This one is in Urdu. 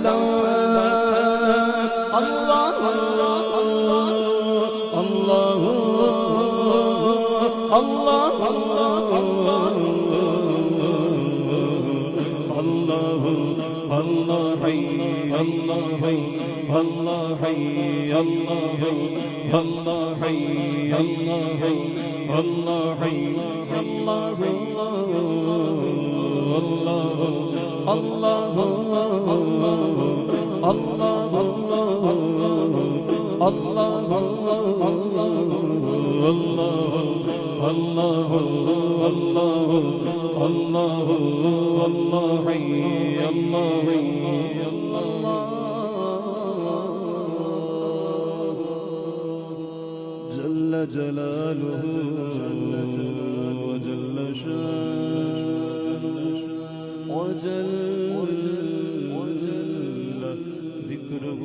تعالى الله الله الله الله الله حي الله حي الله حي الله حي الله حي الله حي الله حي الله الله الله الله الله الله الله الله حي الله حي الله جل جلاله وجل شانه وجل ذكره